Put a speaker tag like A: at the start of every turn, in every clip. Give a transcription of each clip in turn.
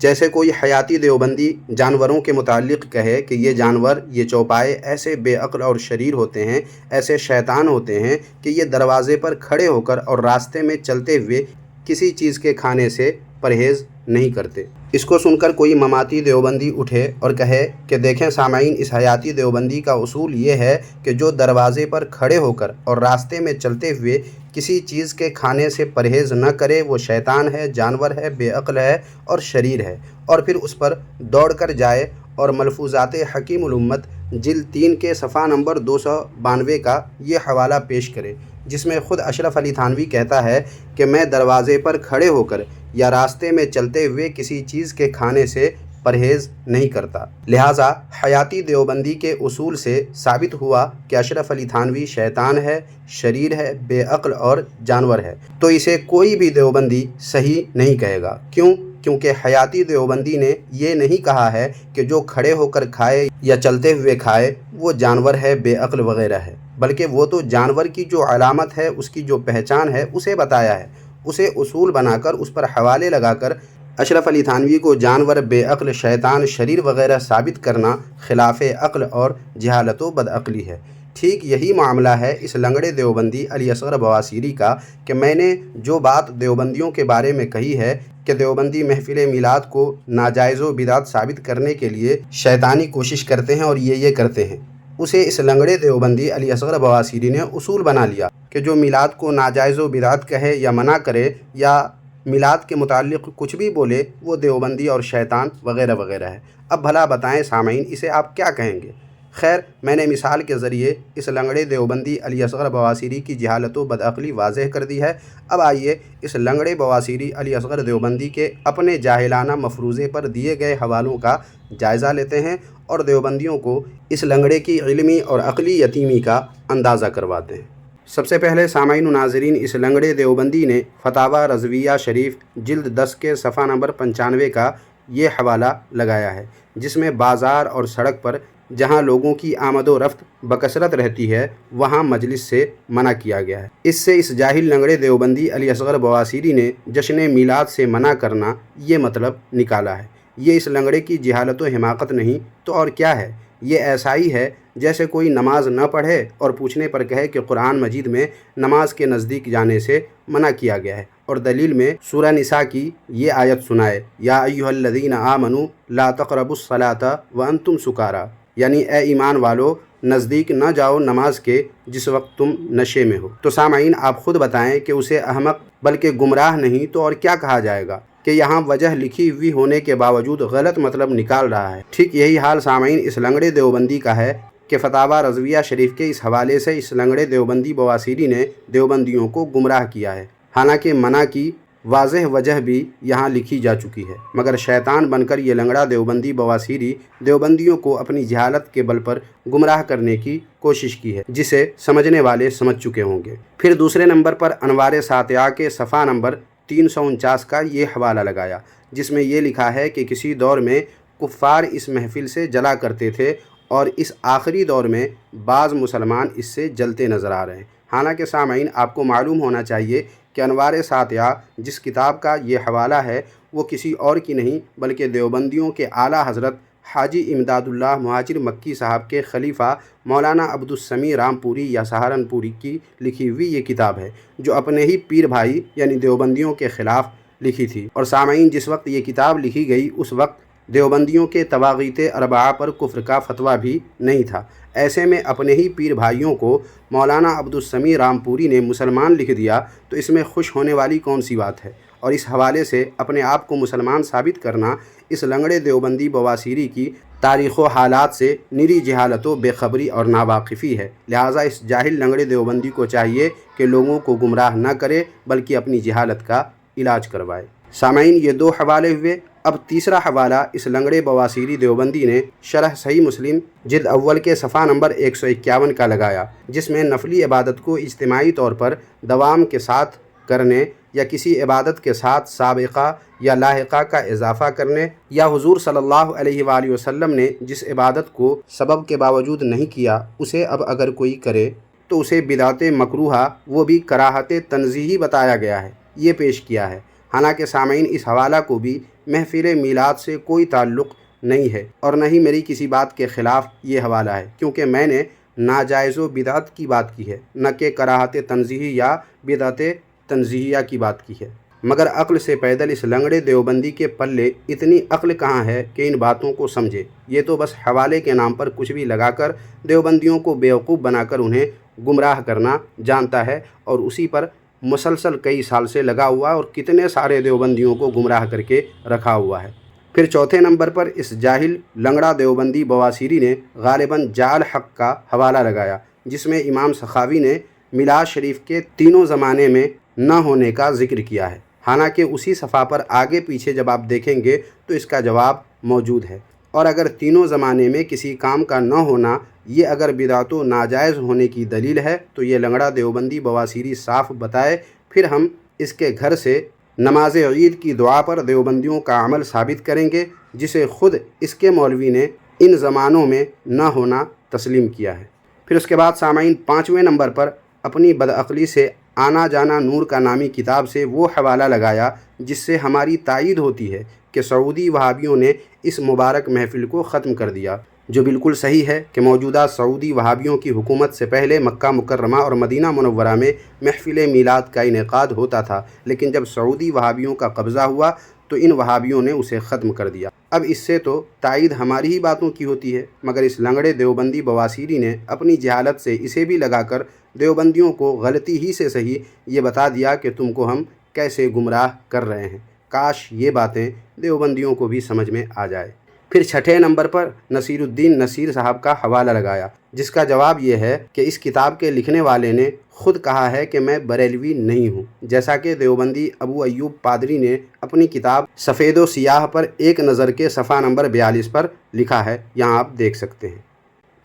A: جیسے کوئی حیاتی دیوبندی جانوروں کے متعلق کہے کہ یہ جانور، یہ چوپائے ایسے بے عقل اور شریر ہوتے ہیں، ایسے شیطان ہوتے ہیں کہ یہ دروازے پر کھڑے ہو کر اور راستے میں چلتے ہوئے کسی چیز کے کھانے سے پرہیز نہیں کرتے۔ اس کو سن کر کوئی مماتی دیوبندی اٹھے اور کہے کہ دیکھیں سامعین، اس حیاتی دیوبندی کا اصول یہ ہے کہ جو دروازے پر کھڑے ہو کر اور راستے میں چلتے ہوئے کسی چیز کے کھانے سے پرہیز نہ کرے وہ شیطان ہے، جانور ہے، بے عقل ہے اور شریر ہے، اور پھر اس پر دوڑ کر جائے اور ملفوظات حکیم الامت جلد 3 کے صفحہ نمبر 292 کا یہ حوالہ پیش کرے، جس میں خود اشرف علی تھانوی کہتا ہے کہ میں دروازے پر کھڑے ہو کر یا راستے میں چلتے ہوئے کسی چیز کے کھانے سے پرہیز نہیں کرتا۔ لہٰذا حیاتی دیوبندی کے اصول سے ثابت ہوا کہ اشرف علی تھانوی شیطان ہے، شریر ہے، بے عقل اور جانور ہے، تو اسے کوئی بھی دیوبندی صحیح نہیں کہے گا۔ کیونکہ حیاتی دیوبندی نے یہ نہیں کہا ہے کہ جو کھڑے ہو کر کھائے یا چلتے ہوئے کھائے وہ جانور ہے، بے عقل وغیرہ ہے، بلکہ وہ تو جانور کی جو علامت ہے، اس کی جو پہچان ہے اسے بتایا ہے۔ اسے اصول بنا کر اس پر حوالے لگا کر اشرف علی تھانوی کو جانور، بے عقل، شیطان، شریر وغیرہ ثابت کرنا خلاف عقل اور جہالت و بدعقلی ہے۔ ٹھیک یہی معاملہ ہے اس لنگڑے دیوبندی علی اصغر بواسیری کا کہ میں نے جو بات دیوبندیوں کے بارے میں کہی ہے کہ دیوبندی محفل میلاد کو ناجائز و بدعت ثابت کرنے کے لیے شیطانی کوشش کرتے ہیں اور یہ کرتے ہیں، اسے اس لنگڑے دیوبندی علی اصغر بواسیری نے اصول بنا لیا کہ جو میلاد کو ناجائز و بدعت کہے یا منع کرے یا میلاد کے متعلق کچھ بھی بولے وہ دیوبندی اور شیطان وغیرہ وغیرہ ہے۔ اب بھلا بتائیں سامعین، اسے آپ کیا کہیں گے؟ خیر، میں نے مثال کے ذریعے اس لنگڑے دیوبندی علی اصغر بواسیری کی جہالت و بدعقلی واضح کر دی ہے۔ اب آئیے اس لنگڑے بواسیری علی اصغر دیوبندی کے اپنے جاہلانہ مفروضے پر دیے گئے حوالوں کا جائزہ لیتے ہیں اور دیوبندیوں کو اس لنگڑے کی علمی اور عقلی یتیمی کا اندازہ کرواتے ہیں۔ سب سے پہلے سامعین و ناظرین، اس لنگڑے دیوبندی نے فتاوی رضویہ شریف جلد 10 کے صفحہ نمبر 95 کا یہ حوالہ لگایا ہے، جس میں بازار اور سڑک پر جہاں لوگوں کی آمد و رفت بکثرت رہتی ہے وہاں مجلس سے منع کیا گیا ہے۔ اس سے اس جاہل لنگڑے دیوبندی علی اصغر بواسیری نے جشن میلاد سے منع کرنا یہ مطلب نکالا ہے۔ یہ اس لنگڑے کی جہالت و حماقت نہیں تو اور کیا ہے؟ یہ ایسا ہی ہے جیسے کوئی نماز نہ پڑھے اور پوچھنے پر کہے کہ قرآن مجید میں نماز کے نزدیک جانے سے منع کیا گیا ہے، اور دلیل میں سورہ نساء کی یہ آیت سنائے، یا ایھا الذین آمنوا لا تقربوا الصلاۃ وانتم سکارا، یعنی اے ایمان والو نزدیک نہ جاؤ نماز کے جس وقت تم نشے میں ہو۔ تو سامعین آپ خود بتائیں کہ اسے احمق بلکہ گمراہ نہیں تو اور کیا کہا جائے گا کہ یہاں وجہ لکھی ہوئی ہونے کے باوجود غلط مطلب نکال رہا ہے۔ ٹھیک یہی حال سامعین اس لنگڑے دیوبندی کا ہے کہ فتاوی رضویہ شریف کے اس حوالے سے اس لنگڑے دیوبندی بواسیری نے دیوبندیوں کو گمراہ کیا ہے، حالانکہ منع کی واضح وجہ بھی یہاں لکھی جا چکی ہے، مگر شیطان بن کر یہ لنگڑا دیوبندی بواسیری دیوبندیوں کو اپنی جہالت کے بل پر گمراہ کرنے کی کوشش کی ہے، جسے سمجھنے والے سمجھ چکے ہوں گے۔ پھر دوسرے نمبر پر انوار ساطعہ کے صفحہ نمبر 349 کا یہ حوالہ لگایا، جس میں یہ لکھا ہے کہ کسی دور میں کفار اس محفل سے جلا کرتے تھے اور اس آخری دور میں بعض مسلمان اس سے جلتے نظر آ رہے ہیں۔ حالانکہ سامعین آپ کو معلوم ہونا چاہیے کہ انوار ساطعہ جس کتاب کا یہ حوالہ ہے وہ کسی اور کی نہیں بلکہ دیوبندیوں کے اعلیٰ حضرت حاجی امداد اللہ مہاجر مکی صاحب کے خلیفہ مولانا عبدالسمیع رامپوری یا سہارنپوری کی لکھی ہوئی یہ کتاب ہے، جو اپنے ہی پیر بھائی یعنی دیوبندیوں کے خلاف لکھی تھی۔ اور سامعین جس وقت یہ کتاب لکھی گئی اس وقت دیوبندیوں کے طواغیت اربعہ پر کفر کا فتویٰ بھی نہیں تھا۔ ایسے میں اپنے ہی پیر بھائیوں کو مولانا عبدالسمیع رامپوری نے مسلمان لکھ دیا تو اس میں خوش ہونے والی کون سی بات ہے؟ اور اس حوالے سے اپنے آپ کو مسلمان ثابت کرنا اس لنگڑے دیوبندی بواسیری کی تاریخ و حالات سے نری جہالت و بے خبری اور ناواقفی ہے۔ لہٰذا اس جاہل لنگڑے دیوبندی کو چاہیے کہ لوگوں کو گمراہ نہ کرے بلکہ اپنی جہالت کا علاج کروائے۔ سامعین یہ دو حوالے ہوئے، اب تیسرا حوالہ اس لنگڑے بواسیری دیوبندی نے شرح صحیح مسلم جلد اول کے صفحہ نمبر 151 کا لگایا، جس میں نفلی عبادت کو اجتماعی طور پر دوام کے ساتھ کرنے یا کسی عبادت کے ساتھ سابقہ یا لاحقہ کا اضافہ کرنے یا حضور صلی اللہ علیہ وآلہ وسلم نے جس عبادت کو سبب کے باوجود نہیں کیا اسے اب اگر کوئی کرے تو اسے بدعت مکروہہ وہ بھی کراہت تنزیہی بتایا گیا ہے، یہ پیش کیا ہے۔ حالانکہ سامعین اس حوالہ کو بھی محفل میلاد سے کوئی تعلق نہیں ہے اور نہ ہی میری کسی بات کے خلاف یہ حوالہ ہے، کیونکہ میں نے ناجائز و بدعت کی بات کی ہے، نہ کہ کراہت تنزیہی یا بدعت تنزیہیہ کی بات کی ہے۔ مگر عقل سے پیدل اس لنگڑے دیوبندی کے پلے اتنی عقل کہاں ہے کہ ان باتوں کو سمجھے؟ یہ تو بس حوالے کے نام پر کچھ بھی لگا کر دیوبندیوں کو بیوقوف بنا کر انہیں گمراہ کرنا جانتا ہے، اور اسی پر مسلسل کئی سال سے لگا ہوا اور کتنے سارے دیوبندیوں کو گمراہ کر کے رکھا ہوا ہے۔ پھر چوتھے نمبر پر اس جاہل لنگڑا دیوبندی بواسیری نے غالباً جعل حق کا حوالہ لگایا، جس میں امام سخاوی نے میلاد شریف کے تینوں زمانے میں نہ ہونے کا ذکر کیا ہے، حالانکہ اسی صفحہ پر آگے پیچھے جب آپ دیکھیں گے تو اس کا جواب موجود ہے۔ اور اگر تینوں زمانے میں کسی کام کا نہ ہونا یہ اگر بدعت و ناجائز ہونے کی دلیل ہے تو یہ لنگڑا دیوبندی بواسیری صاف بتائے، پھر ہم اس کے گھر سے نماز عید کی دعا پر دیوبندیوں کا عمل ثابت کریں گے، جسے خود اس کے مولوی نے ان زمانوں میں نہ ہونا تسلیم کیا ہے۔ پھر اس کے بعد سامعین 5ویں نمبر پر اپنی بدعقلی سے آنا جانا نور کا نامی کتاب سے وہ حوالہ لگایا جس سے ہماری تائید ہوتی ہے کہ سعودی وہابیوں نے اس مبارک محفل کو ختم کر دیا، جو بالکل صحیح ہے کہ موجودہ سعودی وہابیوں کی حکومت سے پہلے مکہ مکرمہ اور مدینہ منورہ میں محفل میلاد کا انعقاد ہوتا تھا، لیکن جب سعودی وہابیوں کا قبضہ ہوا تو ان وہابیوں نے اسے ختم کر دیا۔ اب اس سے تو تائید ہماری ہی باتوں کی ہوتی ہے، مگر اس لنگڑے دیوبندی بواسیری نے اپنی جہالت سے اسے بھی لگا کر دیوبندیوں کو غلطی ہی سے صحیح یہ بتا دیا کہ تم کو ہم کیسے گمراہ کر رہے ہیں۔ کاش یہ باتیں دیوبندیوں کو بھی سمجھ میں آ جائے۔ پھر 6 نمبر پر نصیر الدین نصیر صاحب کا حوالہ لگایا، جس کا جواب یہ ہے کہ اس کتاب کے لکھنے والے نے خود کہا ہے کہ میں بریلوی نہیں ہوں، جیسا کہ دیوبندی ابو ایوب پادری نے اپنی کتاب سفید و سیاہ پر ایک نظر کے صفحہ نمبر 42 پر لکھا ہے، یہاں آپ دیکھ سکتے ہیں۔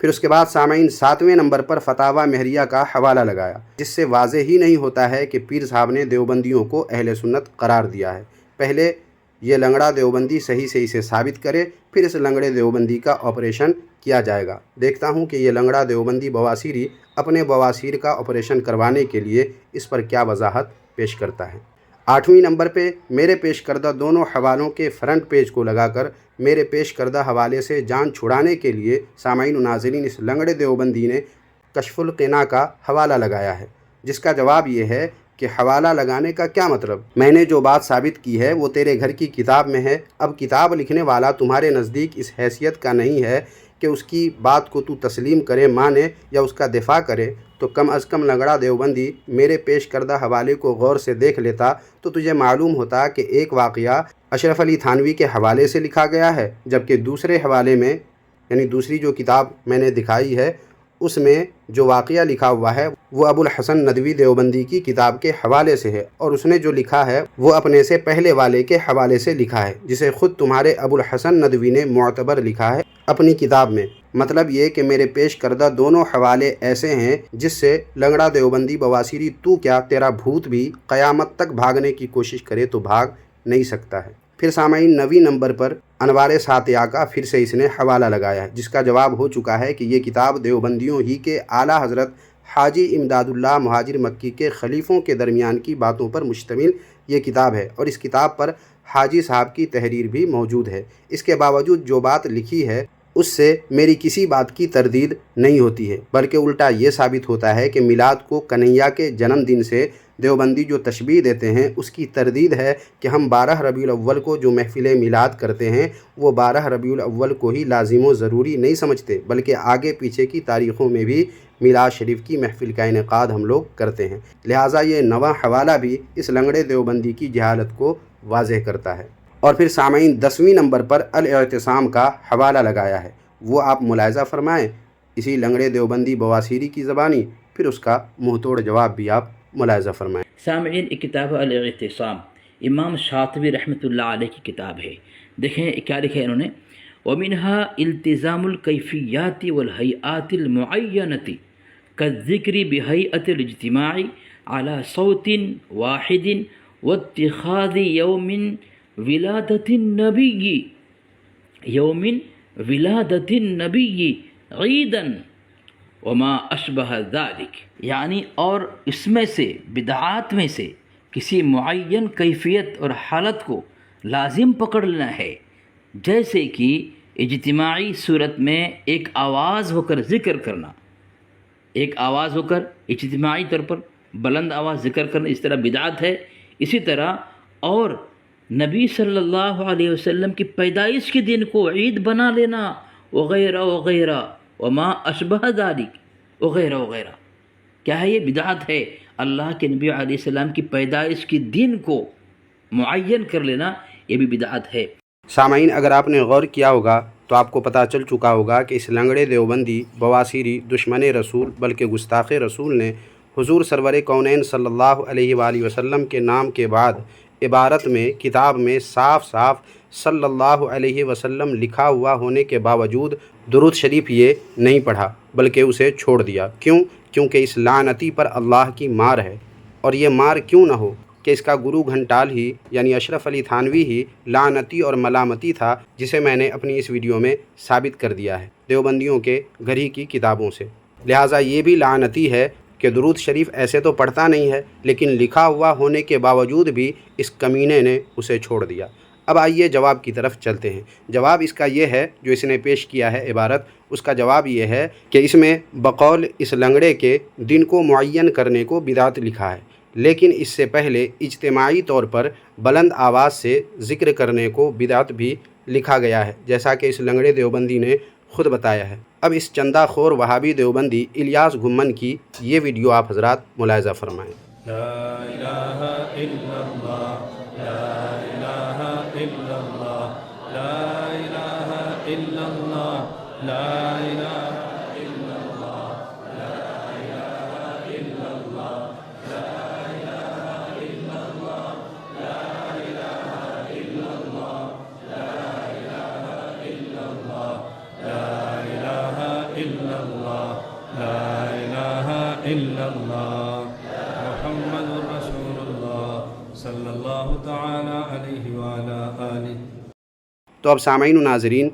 A: پھر اس کے بعد سامعین 7ویں نمبر پر فتاوی مہریہ کا حوالہ لگایا، جس سے واضح ہی نہیں ہوتا ہے کہ پیر صاحب نے دیوبندیوں کو اہل سنت قرار دیا ہے۔ پہلے یہ لنگڑا دیوبندی صحیح سے اسے ثابت کرے، پھر اس لنگڑے دیوبندی کا آپریشن کیا جائے گا۔ دیکھتا ہوں کہ یہ لنگڑا دیوبندی بواسیری اپنے بواسیر کا آپریشن کروانے کے لیے اس پر کیا وضاحت پیش کرتا ہے۔ 8ویں نمبر پہ میرے پیش کردہ دونوں حوالوں کے فرنٹ پیج کو لگا کر میرے پیش کردہ حوالے سے جان چھڑانے کے لیے سامعین و ناظرین اس لنگڑے دیوبندی نے کشف القنا کا حوالہ لگایا ہے، جس کا جواب یہ ہے کہ حوالہ لگانے کا کیا مطلب؟ میں نے جو بات ثابت کی ہے وہ تیرے گھر کی کتاب میں ہے، اب کتاب لکھنے والا تمہارے نزدیک اس حیثیت کا نہیں ہے کہ اس کی بات کو تو تسلیم کرے، مانے یا اس کا دفاع کرے، تو کم از کم لنگڑا دیوبندی میرے پیش کردہ حوالے کو غور سے دیکھ لیتا تو تجھے معلوم ہوتا کہ ایک واقعہ اشرف علی تھانوی کے حوالے سے لکھا گیا ہے، جبکہ دوسرے حوالے میں یعنی دوسری جو کتاب میں نے دکھائی ہے اس میں جو واقعہ لکھا ہوا ہے وہ ابو الحسن ندوی دیوبندی کی کتاب کے حوالے سے ہے، اور اس نے جو لکھا ہے وہ اپنے سے پہلے والے کے حوالے سے لکھا ہے، جسے خود تمہارے ابو الحسن ندوی نے معتبر لکھا ہے اپنی کتاب میں۔ مطلب یہ کہ میرے پیش کردہ دونوں حوالے ایسے ہیں جس سے لنگڑا دیوبندی بواسیری تو کیا تیرا بھوت بھی قیامت تک بھاگنے کی کوشش کرے تو بھاگ نہیں سکتا ہے۔ پھر سامعین 9ویں نمبر پر انوار ساتیہ کا پھر سے اس نے حوالہ لگایا ہے، جس کا جواب ہو چکا ہے کہ یہ کتاب دیوبندیوں ہی کے اعلیٰ حضرت حاجی امداد اللہ مہاجر مکی کے خلیفوں کے درمیان کی باتوں پر مشتمل یہ کتاب ہے، اور اس کتاب پر حاجی صاحب کی تحریر بھی موجود ہے۔ اس کے باوجود جو بات لکھی ہے اس سے میری کسی بات کی تردید نہیں ہوتی ہے، بلکہ الٹا یہ ثابت ہوتا ہے کہ میلاد کو کنہیا کے جنم دن سے دیوبندی جو تشبیہ دیتے ہیں اس کی تردید ہے کہ ہم 12 ربیع الاول کو جو محفل میلاد کرتے ہیں وہ 12 ربیع الاول کو ہی لازم و ضروری نہیں سمجھتے، بلکہ آگے پیچھے کی تاریخوں میں بھی میلاد شریف کی محفل کا انعقاد ہم لوگ کرتے ہیں۔ لہٰذا یہ 9واں حوالہ بھی اس لنگڑے دیوبندی کی جہالت کو واضح کرتا ہے۔ اور پھر سامعین 10ویں نمبر پر الاعتصام کا حوالہ لگایا ہے، وہ آپ ملاحظہ فرمائیں اسی لنگڑے دیوبندی بواسیری کی زبانی، پھر اس کا منہ توڑ جواب بھی آپ ملاحظہ فرمائیں۔
B: سامعین ایک کتاب الاعتصام امام شاطبی رحمۃ اللہ علیہ کی کتاب ہے، دیکھیں کیا لکھا ہے انہوں نے، وَمِنْهَا التزام الکیفیات والہیئات المعینۃ كالذکر بہیئۃ الاجتماع على صوت واحد واتخاذ یوم ولادت النبی عیدا وما اشبہ ذلک، یعنی اور اس میں سے بدعات میں سے کسی معین کیفیت اور حالت کو
C: لازم پکڑ لینا ہے، جیسے کہ اجتماعی صورت میں ایک آواز ہو کر ذکر کرنا، ایک آواز ہو کر اجتماعی طور پر بلند آواز ذکر کرنا اس طرح بدعت ہے. اسی طرح اور نبی صلی اللہ علیہ وسلم کی پیدائش کے دن کو عید بنا لینا وغیرہ وغیرہ، وما اشبہ ذالک وغیرہ وغیرہ. کیا ہے یہ؟ بدعت ہے. اللہ کے نبی علیہ السلام کی پیدائش کے دن کو معین کر لینا یہ بھی بدعت ہے.
A: سامعین، اگر آپ نے غور کیا ہوگا تو آپ کو پتہ چل چکا ہوگا کہ اس لنگڑے دیوبندی بواسیری دشمن رسول بلکہ گستاخ رسول نے حضور سرور کونین صلی اللہ علیہ وآلہ وسلم کے نام کے بعد عبارت میں کتاب میں صاف صاف صلی اللہ علیہ وسلم لکھا ہوا ہونے کے باوجود درود شریف یہ نہیں پڑھا بلکہ اسے چھوڑ دیا. کیونکہ اس لعنتی پر اللہ کی مار ہے. اور یہ مار کیوں نہ ہو کہ اس کا گرو گھنٹال ہی یعنی اشرف علی تھانوی ہی لعنتی اور ملامتی تھا، جسے میں نے اپنی اس ویڈیو میں ثابت کر دیا ہے دیوبندیوں کے گھر ہی کی کتابوں سے. لہٰذا یہ بھی لعنتی ہے کہ درود شریف ایسے تو پڑھتا نہیں ہے لیکن لکھا ہوا ہونے کے باوجود بھی اس کمینے نے اسے چھوڑ دیا. اب آئیے جواب کی طرف چلتے ہیں. جواب اس کا یہ ہے، جو اس نے پیش کیا ہے عبارت، اس کا جواب یہ ہے کہ اس میں بقول اس لنگڑے کے دن کو معین کرنے کو بدعت لکھا ہے، لیکن اس سے پہلے اجتماعی طور پر بلند آواز سے ذکر کرنے کو بدعت بھی لکھا گیا ہے، جیسا کہ اس لنگڑے دیوبندی نے خود بتایا ہے. اب اس چندہ خور وہابی دیوبندی الیاس گھمن کی یہ ویڈیو آپ حضرات ملاحظہ فرمائیں.
D: لا الہ الا اللہ، لا الہ الا اللہ، لا الہ الا اللہ، لا الہ الا اللہ، لا الہ الا اللہ، لا الہ الا اللہ، لا الہ الا اللہ، لا الہ الا اللہ، لا الہ الا اللہ، لا الہ الا اللہ، محمد رسول اللہ صلی اللہ تعالی علیہ وآلہ آلہ.
A: تو اب سامعین و ناظرین،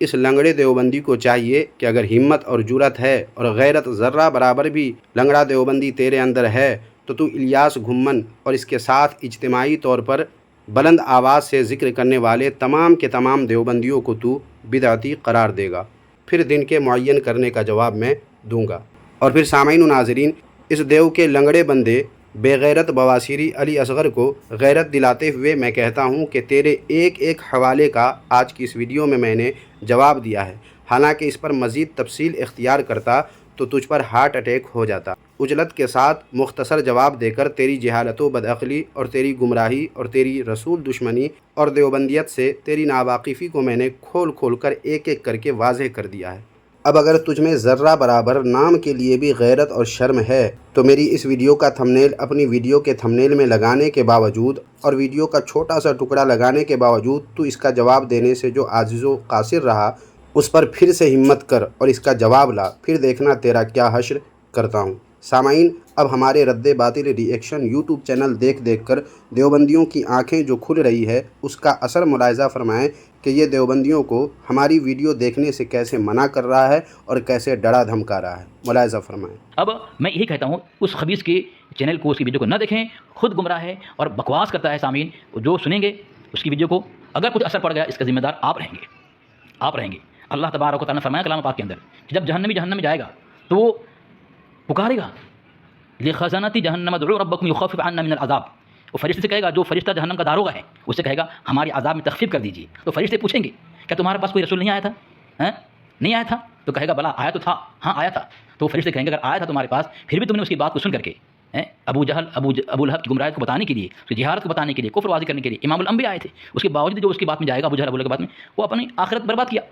A: اس لنگڑے دیوبندی کو چاہیے کہ اگر ہمت اور جرت ہے اور غیرت ذرہ برابر بھی لنگڑا دیوبندی تیرے اندر ہے تو الیاس گھمن اور اس کے ساتھ اجتماعی طور پر بلند آواز سے ذکر کرنے والے تمام کے تمام دیوبندیوں کو تو بدعتی قرار دے گا. پھر دن کے معین کرنے کا جواب میں دوں گا. اور پھر سامعین و ناظرین، اس دیو کے لنگڑے بندے بے غیرت بواسیری علی اصغر کو غیرت دلاتے ہوئے میں کہتا ہوں کہ تیرے ایک ایک حوالے کا آج کی اس ویڈیو میں نے جواب دیا ہے. حالانکہ اس پر مزید تفصیل اختیار کرتا تو تجھ پر ہارٹ اٹیک ہو جاتا. عجلت کے ساتھ مختصر جواب دے کر تیری جہالت و بدعقلی اور تیری گمراہی اور تیری رسول دشمنی اور دیوبندیت سے تیری ناواقفی کو میں نے کھول کھول کر ایک ایک کر کے واضح کر دیا ہے. اب اگر تجھ میں ذرہ برابر نام کے لیے بھی غیرت اور شرم ہے تو میری اس ویڈیو کا تھمنیل اپنی ویڈیو کے تھمنیل میں لگانے کے باوجود اور ویڈیو کا چھوٹا سا ٹکڑا لگانے کے باوجود تو اس کا جواب دینے سے جو عاجز و قاصر رہا، اس پر پھر سے ہمت کر اور اس کا جواب لا. پھر دیکھنا تیرا کیا حشر کرتا ہوں. سامعین، اب ہمارے رد باطل ری ایکشن یوٹیوب چینل دیکھ دیکھ کر دیوبندیوں کی آنکھیں جو کھل رہی ہے اس کا اثر ملاحظہ فرمائیں کہ یہ دیوبندیوں کو ہماری ویڈیو دیکھنے سے کیسے منع کر رہا ہے اور کیسے ڈرا دھمکا رہا ہے. ملاحظہ فرمائیں.
B: اب میں یہی کہتا ہوں اس خبیث کے چینل کو، اس کی ویڈیو کو نہ دیکھیں. خود گمراہ ہے اور بکواس کرتا ہے. سامعین جو سنیں گے اس کی ویڈیو کو، اگر کچھ اثر پڑ گیا اس کا ذمہ دار آپ رہیں گے. آپ رہیں گے. اللہ تبارک و تعالیٰ نے فرمایا کلام پاک کے اندر کہ جب جہنم میں جائے گا تو وہ پکارے گا لخزانتی جہنم ادعوا ربکم یخفف عنا من العذاب. وہ فرشتے سے کہے گا، جو فرشتہ جہنم کا داروغہ ہے اس سے کہے گا ہماری عذاب میں تخفیف کر دیجیے. تو فرشتے پوچھیں گے کیا تمہارے پاس کوئی رسول نہیں آیا تھا؟ نہیں آیا تھا؟ تو کہے گا بلا آیا تو تھا. ہاں آیا تھا. تو فرشتے کہیں گے اگر آیا تھا تمہارے پاس پھر بھی تم نے اس کی بات کو سن کر کے ابو لہب کی گمراہی کو بتانے کے لیے، اس کی جہالت کو بتانے کے لیے، کفر واضح کرنے کے لیے امام الانبیاء آئے تھے، اس کے باوجود جو اس کی بات میں جائے گا ابو لہب کی بات میں، وہ اپنی آخرت برباد کیا.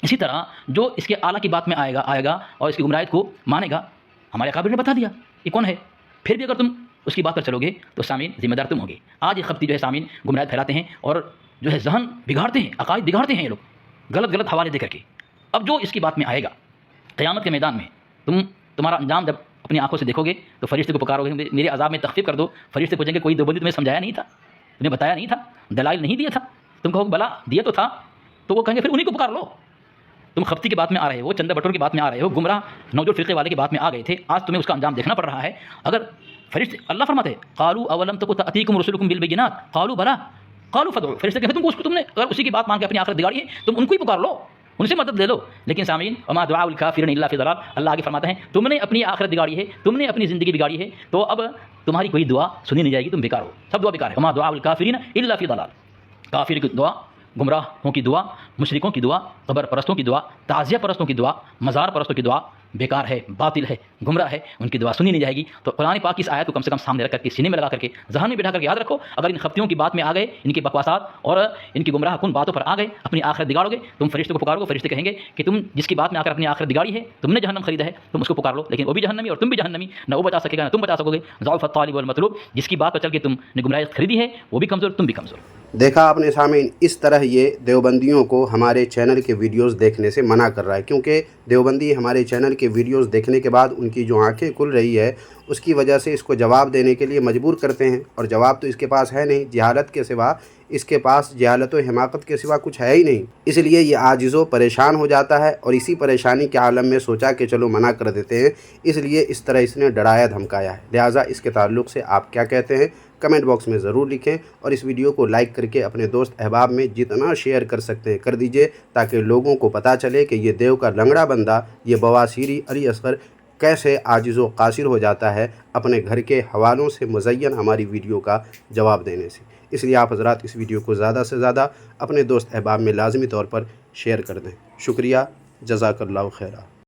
B: اسی طرح جو اس کے اعلیٰ کی بات میں آئے گا اور اس کی گمراہی کو مانے گا، ہمارے قابل نے بتا دیا یہ کون ہے، پھر بھی اگر تم اس کی بات پر چلو گے تو سامعین ذمہ دار تم ہوں گے. آج یہ خبتی جو ہے سامعین گمراہی پھیلاتے ہیں اور جو ہے ذہن بگاڑتے ہیں، عقائد بگاڑتے ہیں یہ لوگ غلط حوالے دے کر کے. اب جو اس کی بات میں آئے گا قیامت کے میدان میں تمہارا انجام جب اپنی آنکھوں سے دیکھو گے تو فرشتے کو پکارو گے میرے عذاب میں تخفیف کر دو. فرشتے پوچھیں گے کوئی دیوبندی تمہیں سمجھایا نہیں تھا، تمہیں بتایا نہیں تھا، دلائل نہیں دیا تھا؟ تم کہو بلا دیا تو تھا. تو وہ کہیں گے پھر انہیں کو پکار لو. تم خفتی کی بات میں آ رہے ہو، چندہ بٹور کی بات میں آ رہے ہو، گمراہ نوجوان فرقے والے کی بات میں آ گئے تھے، آج تمہیں اس کا انجام دیکھنا پڑ رہا ہے. اگر فرشتے اللہ فرماتے ہیں قالوا اولم تک تاتیکم رسلکم بالبینات قالوا بلا، قالوا فدعوا، فرشتے کہتے ہیں تم نے اگر اسی کی بات مان کے اپنی آخرت بگاڑی ہے تم ان کو ہی پکار لو، ان سے مدد لے لو۔ لیکن سامعین وما دعاء الکافرین الا فی ضلال، اللہ آگے فرماتے ہیں تم نے اپنی آخرت بگاڑی ہے، تم نے اپنی زندگی بگاڑی ہے، تو اب تمہاری کوئی دعا سنی نہیں جائے گی، تم بیکار ہو، سب دعا بیکار ہے۔ وما دعاء الکافرین الا فی ضلال، کافر کی دعا، گمراہوں کی دعا، مشرکوں کی دعا، قبر پرستوں کی دعا، تعزیہ پرستوں کی دعا، مزار پرستوں کی دعا بیکار ہے، باطل ہے، گمراہ ہے، ان کی دعا سنی نہیں جائے گی۔ تو قرآن پاک کی اس آیت کو کم سے کم سامنے رکھ کر کے سینے میں لگا کر کے ذہن میں بٹھا کر کے یاد رکھو، اگر ان خفتیوں کی بات میں آ گئے، ان کی بکواسات اور ان کی گمراہ کن باتوں پر آ گئے، اپنی آخرت بگاڑو گے، تم فرشتوں کو پکارو گے، فرشتے کہیں گے کہ تم جس کی بات میں آ کر اپنی آخرت بگاڑی ہے، تم نے جہنم خریدا ہے، تم اس کو پکار لو، لیکن وہ بھی جہنمی اور تم بھی جہنمی، نہ وہ بچا سکے گا نہ تم بچا سکو گے۔ ضعف الطالب والمطلوب، جس کی بات پر چل کے تم نے گمراہی خریدی ہے وہ بھی کمزور، تم بھی کمزور۔
A: دیکھا آپ نے سامعین، اس طرح یہ دیوبندیوں کو ہمارے چینل کے ویڈیوز دیکھنے سے منع کر رہا ہے، کیونکہ دیوبندی ہمارے چینل کے ویڈیوز دیکھنے کے بعد ان کی جو آنکھیں کھل رہی ہے اس کی وجہ سے اس کو جواب دینے کے لیے مجبور کرتے ہیں، اور جواب تو اس کے پاس ہے نہیں، جہالت کے سوا اس کے پاس جہالت و حماقت کے سوا کچھ ہے ہی نہیں، اس لیے یہ عاجز و پریشان ہو جاتا ہے، اور اسی پریشانی کے عالم میں سوچا کہ چلو منع کر دیتے ہیں، اس لیے اس طرح اس نے ڈرایا دھمکایا ہے۔ لہٰذا اس کے تعلق سے آپ کیا کہتے ہیں کمنٹ باکس میں ضرور لکھیں، اور اس ویڈیو کو لائک کر کے اپنے دوست احباب میں جتنا شیئر کر سکتے ہیں کر دیجئے، تاکہ لوگوں کو پتہ چلے کہ یہ دیو کا لنگڑا بندہ، یہ بواسیری علی اصغر کیسے عاجز و قاصر ہو جاتا ہے اپنے گھر کے حوالوں سے مزین ہماری ویڈیو کا جواب دینے سے۔ اس لیے آپ حضرات اس ویڈیو کو زیادہ سے زیادہ اپنے دوست احباب میں لازمی طور پر شیئر کر دیں۔ شکریہ، جزاک اللہ خیرہ۔